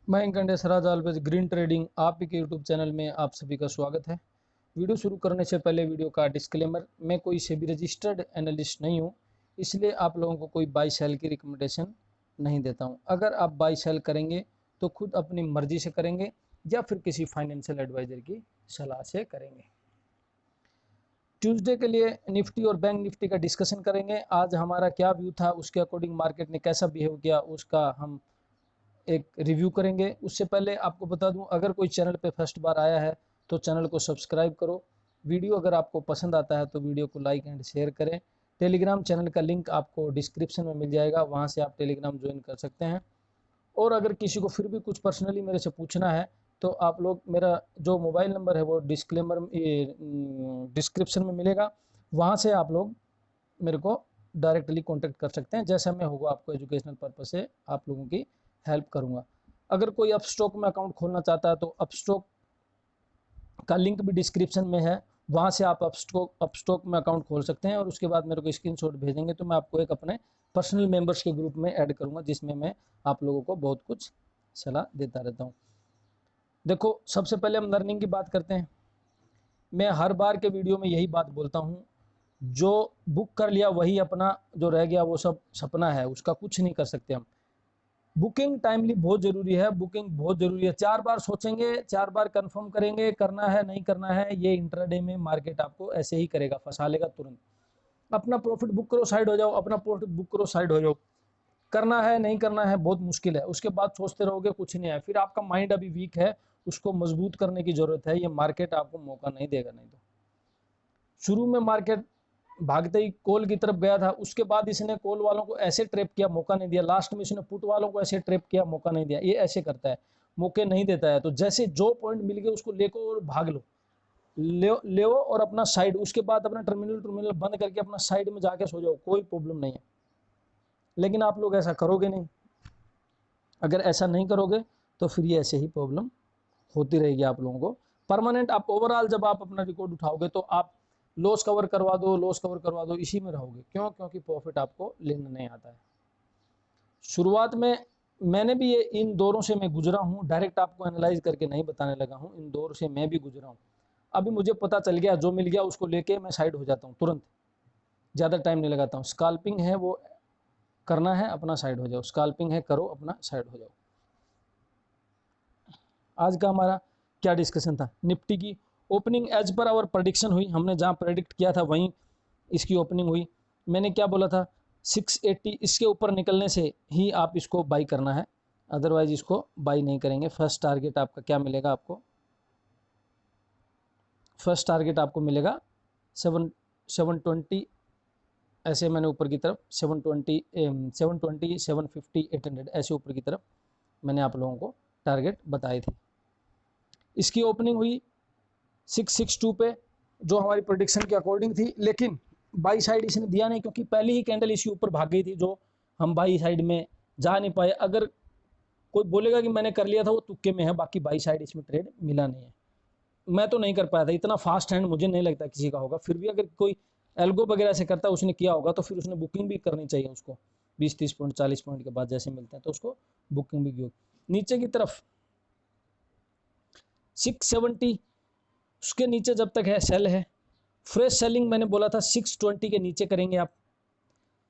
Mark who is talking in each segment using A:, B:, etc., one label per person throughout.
A: मैं कंडेसराज always green trading आप ही के यूट्यूब चैनल में आप सभी का स्वागत है। वीडियो शुरू करने से पहले वीडियो का डिस्क्लेमर, मैं कोई सेबी रजिस्टर्ड एनालिस्ट नहीं हूँ, इसलिए आप लोगों को कोई बाई सेल की रिकमेंडेशन नहीं देता हूँ। अगर आप बाई सेल करेंगे तो खुद अपनी मर्जी से करेंगे या फिर किसी फाइनेंशियल एडवाइज़र की सलाह से करेंगे। ट्यूसडे के लिए निफ्टी और बैंक निफ्टी का डिस्कशन करेंगे। आज हमारा क्या व्यू था, उसके अकॉर्डिंग मार्केट ने कैसा बिहेव किया, उसका हम एक रिव्यू करेंगे। उससे पहले आपको बता दूं, अगर कोई चैनल पे फर्स्ट बार आया है तो चैनल को सब्सक्राइब करो। वीडियो अगर आपको पसंद आता है तो वीडियो को लाइक एंड शेयर करें। टेलीग्राम चैनल का लिंक आपको डिस्क्रिप्शन में मिल जाएगा, वहाँ से आप टेलीग्राम ज्वाइन कर सकते हैं। और अगर किसी को फिर भी कुछ पर्सनली मेरे से पूछना है तो आप लोग, मेरा जो मोबाइल नंबर है वो डिस्क्रिप्शन में मिलेगा, वहाँ से आप लोग मेरे को डायरेक्टली कांटेक्ट कर सकते हैं। जैसा मैं होगा आपको एजुकेशनल पर्पस से आप लोगों की हेल्प करूंगा। अगर कोई अपस्टॉक में अकाउंट खोलना चाहता है तो अपस्टॉक का लिंक भी डिस्क्रिप्शन में है, वहाँ से आप अपस्टॉक में अकाउंट खोल सकते हैं और उसके बाद मेरे को स्क्रीनशॉट भेजेंगे तो मैं आपको एक अपने पर्सनल मेंबर्स के ग्रुप में ऐड करूँगा, जिसमें मैं आप लोगों को बहुत कुछ सलाह देता रहता हूँ। देखो, सबसे पहले हम लर्निंग की बात करते हैं। मैं हर बार के वीडियो में यही बात बोलता हूँ, जो बुक कर लिया वही अपना, जो रह गया वो सब सपना है, उसका कुछ नहीं कर सकते हम। बुकिंग टाइमली बहुत जरूरी है, बुकिंग बहुत जरूरी है। 4 बार सोचेंगे, 4 बार कंफर्म करेंगे, करना है नहीं करना है, ये इंट्राडे में मार्केट आपको ऐसे ही करेगा, फंसा लेगा तुरंत। अपना प्रॉफिट बुक करो, साइड हो जाओ, अपना प्रॉफिट बुक करो, साइड हो जाओ। करना है नहीं करना है बहुत मुश्किल है, उसके बाद सोचते रहोगे कुछ नहीं है, फिर आपका माइंड अभी वीक है, उसको मजबूत करने की जरूरत है। ये मार्केट आपको मौका नहीं देगा। नहीं तो शुरू में मार्केट भागते ही कॉल की तरफ गया था, उसके बाद इसने कॉल वालों को ऐसे ट्रैप किया, मौका नहीं दिया। लास्ट में इसने पुट वालों को ऐसे ट्रैप किया, मौका नहीं दिया। ये ऐसे करता है, मौके नहीं देता है। तो जैसे जो पॉइंट मिल गए उसको लेको और भाग लो, ले और अपना साइड, उसके बाद अपना टर्मिनल बंद करके अपना साइड में जाके सो जाओ, कोई प्रॉब्लम नहीं है। लेकिन आप लोग ऐसा करोगे नहीं। अगर ऐसा नहीं करोगे तो फिर ये ऐसे ही प्रॉब्लम होती रहेगी आप लोगों को परमानेंट। आप ओवरऑल जब आप अपना रिकॉर्ड उठाओगे तो आप लॉस कवर करवा दो, लॉस कवर करवा दो, इसी में रहोगे। क्यों? क्योंकि प्रॉफिट आपको लेना नहीं आता है। शुरुआत में मैंने भी ये इन दौरों से मैं गुजरा हूँ, डायरेक्ट आपको एनालाइज करके नहीं बताने लगा हूँ, इन दौर से मैं भी गुजरा हूँ। अभी मुझे पता चल गया, जो मिल गया उसको लेके मैं साइड हो जाता हूँ तुरंत, ज़्यादा टाइम नहीं लगाता हूँ। स्काल्पिंग है वो करना है, अपना साइड हो जाओ। स्काल्पिंग है, करो, अपना साइड हो जाओ। आज का हमारा क्या डिस्कशन था? निफ्टी की opening as per our prediction हुई, हमने जहां प्रेडिक्ट किया था वहीं इसकी ओपनिंग हुई। मैंने क्या बोला था? 680 इसके ऊपर निकलने से ही आप इसको बाई करना है, अदरवाइज इसको बाई नहीं करेंगे। फर्स्ट टारगेट आपका क्या मिलेगा? आपको फर्स्ट टारगेट आपको मिलेगा 720, ऐसे मैंने ऊपर की तरफ 720 750 800 ऐसे ऊपर की तरफ मैंने आप लोगों को टारगेट बताए थे। इसकी ओपनिंग हुई 662 पे, जो हमारी प्रोडिक्शन के अकॉर्डिंग थी, लेकिन बाई साइड इसने दिया नहीं, क्योंकि पहली ही कैंडल इसके ऊपर भाग गई थी, जो हम बाई साइड में जा नहीं पाए। अगर कोई बोलेगा कि मैंने कर लिया था, वो तुक्के में है, बाकी बाई साइड इसमें ट्रेड मिला नहीं है। मैं तो नहीं कर पाया था, इतना फास्ट हैंड मुझे नहीं लगता किसी का होगा। फिर भी अगर कोई एल्गो वगैरह से करता है, उसने किया होगा, तो फिर उसने बुकिंग भी करनी चाहिए उसको। 20-30 पॉइंट 40 पॉइंट के बाद जैसे मिलते हैं तो उसको बुकिंग भी की होगी। नीचे की तरफ 670, उसके नीचे जब तक है सेल है। फ्रेश सेलिंग मैंने बोला था 620 के नीचे करेंगे आप।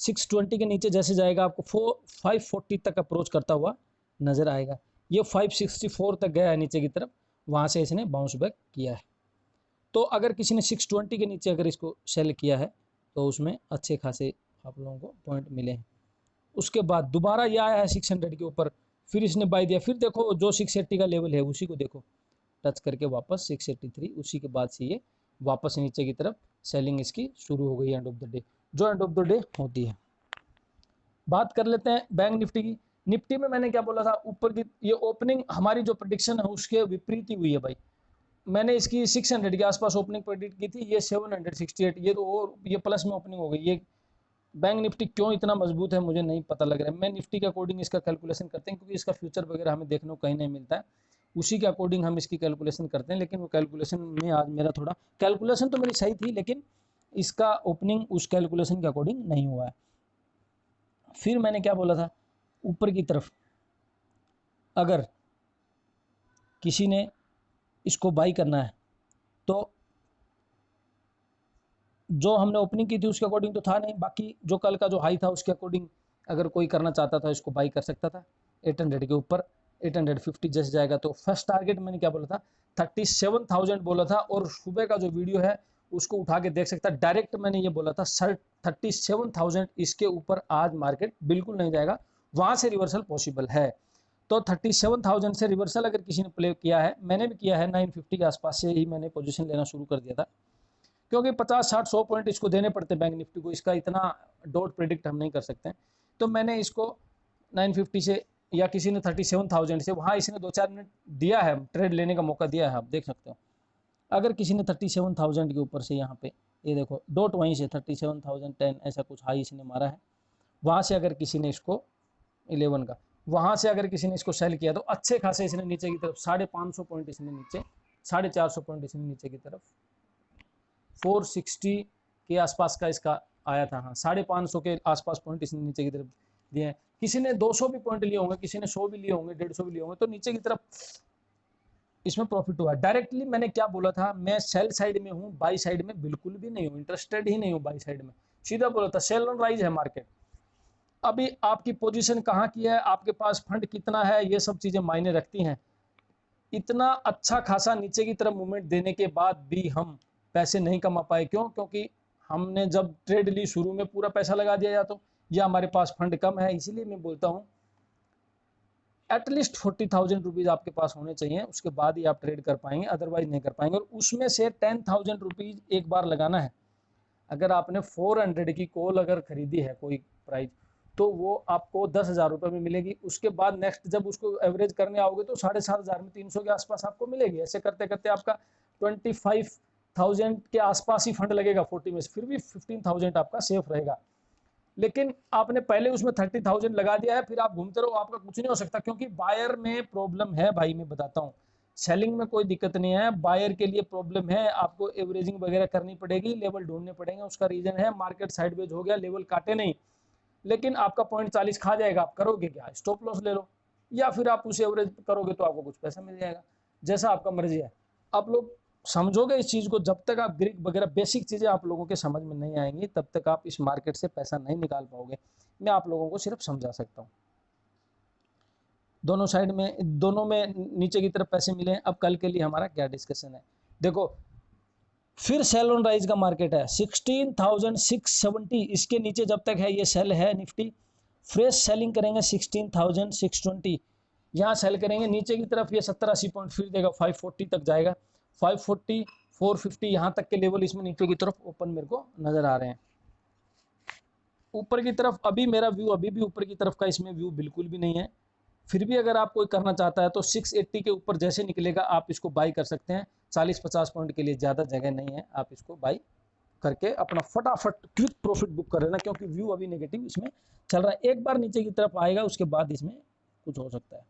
A: 620 के नीचे जैसे जाएगा आपको 540 तक अप्रोच करता हुआ नजर आएगा। ये 564 तक गया है नीचे की तरफ, वहां से इसने बाउंस बैक किया है। तो अगर किसी ने 620 के नीचे अगर इसको सेल किया है तो उसमें अच्छे खासे आप लोगों को पॉइंट मिले हैं। उसके बाद दोबारा ये आया है 600 के ऊपर, फिर इसने बाई दिया। फिर देखो जो 680 का लेवल है उसी को देखो टच करके वापस 683, उसी के बाद से ये वापस नीचे की तरफ सेलिंग इसकी शुरू हो गई एंड ऑफ द डे, जो एंड ऑफ द डे होती है। बात कर लेते हैं बैंक निफ्टी की। निफ्टी में मैंने क्या बोला था? ऊपर की ये ओपनिंग हमारी जो प्रेडिक्शन है उसके विपरीत ही हुई है भाई। मैंने इसकी 600 के आसपास ओपनिंग प्रेडिक्ट की थी, ये 768, ये तो और ये प्लस में ओपनिंग हो गई। ये बैंक निफ्टी क्यों इतना मजबूत है मुझे नहीं पता लग रहा है। मैं निफ्टी के अकॉर्डिंग इसका कैलकुलेशन करते हैं, क्योंकि इसका फ्यूचर वगैरह हमें देखने को कहीं नहीं मिलता है, उसी के अकॉर्डिंग हम इसकी कैलकुलेशन करते हैं। लेकिन वो कैलकुलेशन में आज मेरा थोड़ा, कैलकुलेशन तो मेरी सही थी लेकिन इसका ओपनिंग उस कैलकुलेशन के अकॉर्डिंग नहीं हुआ है। फिर मैंने क्या बोला था? ऊपर की तरफ अगर किसी ने इसको बाई करना है तो जो हमने ओपनिंग की थी उसके अकॉर्डिंग तो था नहीं, बाकी जो कल का जो हाई था उसके अकॉर्डिंग अगर कोई करना चाहता था इसको बाई कर सकता था 800 के ऊपर। 850 जैसे जाएगा तो फर्स्ट टारगेट मैंने क्या बोला था 37,000 बोला था, और सुबह का जो वीडियो है उसको उठा के देख सकता। डायरेक्ट मैंने ये बोला था सर 37,000 इसके ऊपर आज मार्केट बिल्कुल नहीं जाएगा, वहां से रिवर्सल पॉसिबल है। तो 37,000 से रिवर्सल अगर किसी ने प्ले किया है, मैंने भी किया है 950 के आसपास से ही मैंने पोजीशन लेना शुरू कर दिया था, क्योंकि 50 60 100 पॉइंट इसको देने पड़ते बैंक निफ्टी को, इसका इतना डॉट प्रिडिक्ट हम नहीं कर सकते। तो मैंने इसको 950 से या किसी ने 37,000 से, वहाँ इसने 2-4 मिनट दिया है, ट्रेड लेने का मौका दिया है, आप देख सकते हो। अगर किसी ने 37,000 के ऊपर से यहाँ पे ये देखो डॉट वहीं से 37,010 ऐसा कुछ हाई इसने मारा है, वहाँ से अगर किसी ने इसको 11 का वहाँ से अगर किसी ने इसको सेल किया तो अच्छे खासे इसने नीचे की तरफ 550 पॉइंट इसने नीचे, 450 पॉइंट इसने नीचे की तरफ 460 के आसपास का इसका आया था। हाँ 550 के आसपास पॉइंट इसने नीचे की तरफ दिए हैं। किसी ने 200 भी पॉइंट लिए होंगे, किसी ने 100 भी लिए होंगे, 150 भी लिए होंगे, तो नीचे की तरफ इसमें प्रॉफिट हुआ। डायरेक्टली मैंने क्या बोला था, मैं सेल साइड में हूँ, बाई साइड में बिल्कुल भी नहीं हूँ, इंटरेस्टेड ही नहीं हूँ बाई साइड में, सीधा बोला था। सेल ऑन राइज है मार्केट। अभी आपकी पोजीशन कहाँ की है, आपके पास फंड कितना है, ये सब चीजें मायने रखती हैं। इतना अच्छा खासा नीचे की तरफ मूवमेंट देने के बाद भी हम पैसे नहीं कमा पाए, क्यों? क्योंकि हमने जब ट्रेड ली शुरू में पूरा पैसा लगा दिया, या तो या हमारे पास फंड कम है। इसीलिए मैं बोलता हूँ एटलीस्ट 40,000 रुपीज आपके पास होने चाहिए, उसके बाद ही आप ट्रेड कर पाएंगे, अदरवाइज नहीं कर पाएंगे। और उसमें से 10,000 रुपीज एक बार लगाना है। अगर आपने 400 की कॉल अगर खरीदी है कोई प्राइस, तो वो आपको 10,000 रुपये में मिलेगी। उसके बाद नेक्स्ट जब उसको एवरेज करने आओगे तो 7,500 में 300 के आसपास आपको मिलेगी। ऐसे करते करते आपका 25,000 के आसपास ही फंड लगेगा 40 में से, फिर भी 15,000 आपका सेफ रहेगा। लेकिन आपने पहले उसमें 30,000 लगा दिया है, फिर आप घूमते रहो, आपका कुछ नहीं हो सकता, क्योंकि बायर में प्रॉब्लम है भाई। मैं बताता हूँ, सेलिंग में कोई दिक्कत नहीं है, बायर के लिए प्रॉब्लम है। आपको एवरेजिंग वगैरह करनी पड़ेगी, लेवल ढूंढने पड़ेंगे। उसका रीजन है मार्केट साइडवेज हो गया, लेवल काटे नहीं, लेकिन आपका 0.40 खा जाएगा। आप करोगे क्या? स्टॉप लॉस ले लो, या फिर आप उसे एवरेज करोगे तो आपको कुछ पैसा मिल जाएगा, जैसा आपका मर्जी है। आप लोग समझोगे इस चीज को, जब तक आप ग्रीक वगैरह बेसिक चीजें आप लोगों के समझ में नहीं आएंगी तब तक आप इस मार्केट से पैसा नहीं निकाल पाओगे। मैं आप लोगों को सिर्फ समझा सकता हूँ। दोनों साइड में, दोनों में नीचे की तरफ पैसे मिले हैं। अब कल के लिए हमारा क्या डिस्कशन है, देखो फिर सेल ऑन राइज का मार्केट है 16,670, इसके नीचे जब तक है ये सेल है निफ्टी। फ्रेश सेलिंग करेंगे 16,620, यहाँ सेल करेंगे नीचे की तरफ, ये 70-80 पॉइंट फिर देगा, 540 तक जाएगा। 540 450 यहाँ तक के लेवल इसमें नीचे की तरफ ओपन मेरे को नजर आ रहे हैं। ऊपर की तरफ अभी मेरा व्यू अभी भी ऊपर की तरफ का इसमें व्यू बिल्कुल भी नहीं है। फिर भी अगर आप कोई करना चाहता है तो 680 के ऊपर जैसे निकलेगा आप इसको बाई कर सकते हैं। 40-50 पॉइंट के लिए ज़्यादा जगह नहीं है, आप इसको बाई करके अपना फटाफट क्विक प्रॉफिट बुक कर लेना, क्योंकि व्यू अभी नेगेटिव इसमें चल रहा है। एक बार नीचे की तरफ आएगा उसके बाद इसमें कुछ हो सकता है।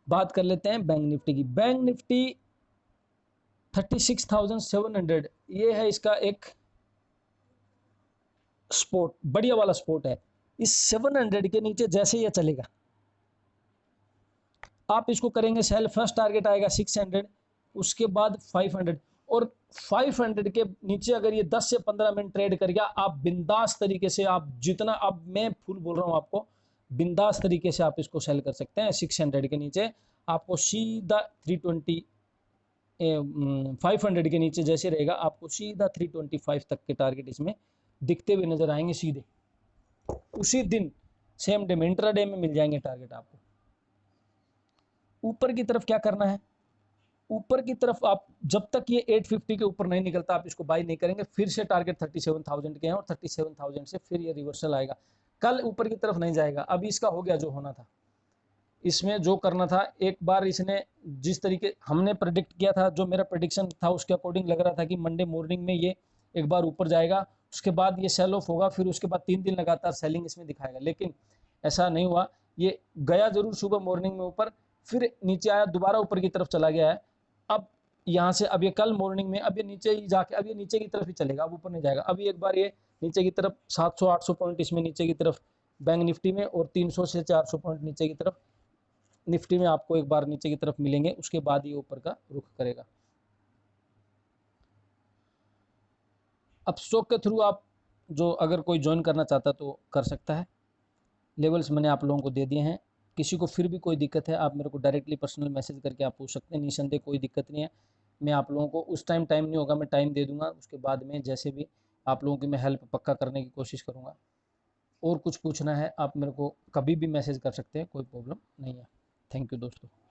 A: बात कर लेते हैं बैंक निफ्टी की। बैंक निफ्टी 36,700 ये है इसका एक स्पोर्ट, बढ़िया वाला स्पोर्ट है। इस 700 के नीचे जैसे ये चलेगा आप इसको करेंगे सेल। फर्स्ट टारगेट आएगा 600, उसके बाद 500, और 500 के नीचे अगर ये 10 से 15 मिनट ट्रेड कर गया, आप बिंदास तरीके से, आप जितना, अब मैं फुल बोल रहा हूँ आपको, बिंदास तरीके से आप इसको सेल कर सकते हैं। 600 के नीचे आपको सीधा 320, 500 के नीचे जैसे रहेगा आपको सीधा 325 तक के टारगेट इसमें दिखते हुए नजर आएंगे। सीधे उसी दिन सेम डे में, इंट्राडे में मिल जाएंगे टारगेट आपको। ऊपर की तरफ क्या करना है, ऊपर की तरफ आप जब तक ये 850 के ऊपर नहीं निकलता आप इसको बाई नहीं करेंगे। फिर से टारगेट 37,000 के हैं, और 37,000 से फिर ये रिवर्सल आएगा। कल ऊपर की तरफ नहीं जाएगा। अभी इसका हो गया जो होना था, इसमें जो करना था। एक बार इसने जिस तरीके हमने प्रेडिक्ट किया था, जो मेरा प्रेडिक्शन था उसके अकॉर्डिंग लग रहा था कि मंडे मॉर्निंग में ये एक बार ऊपर जाएगा, उसके बाद ये सेल ऑफ होगा, फिर उसके बाद 3 दिन लगातार सेलिंग इसमें दिखाएगा। लेकिन ऐसा नहीं हुआ। ये गया जरूर सुबह मॉर्निंग में ऊपर, फिर नीचे आया, दोबारा ऊपर की तरफ चला गया है। अब यहाँ से अब ये कल मॉर्निंग में अब ये नीचे ही जाके, अब ये नीचे की तरफ ही चलेगा, अब ऊपर नहीं जाएगा। अभी एक बार ये नीचे की तरफ 700-800 पॉइंट इसमें नीचे की तरफ बैंक निफ्टी में, और 300 से 400 पॉइंट नीचे की तरफ निफ्टी में आपको एक बार नीचे की तरफ मिलेंगे, उसके बाद ये ऊपर का रुख करेगा। अब स्टॉक के थ्रू आप जो अगर कोई ज्वाइन करना चाहता तो कर सकता है। लेवल्स मैंने आप लोगों को दे दिए हैं। किसी को फिर भी कोई दिक्कत है आप मेरे को डायरेक्टली पर्सनल मैसेज करके आप पूछ सकते हैं, निसंदेह कोई दिक्कत नहीं है। मैं आप लोगों को उस टाइम नहीं होगा, मैं टाइम दे दूंगा, उसके बाद में जैसे भी आप लोगों की मैं हेल्प पक्का करने की कोशिश करूँगा। और कुछ पूछना है आप मेरे को कभी भी मैसेज कर सकते हैं, कोई प्रॉब्लम नहीं है। थैंक यू दोस्तों।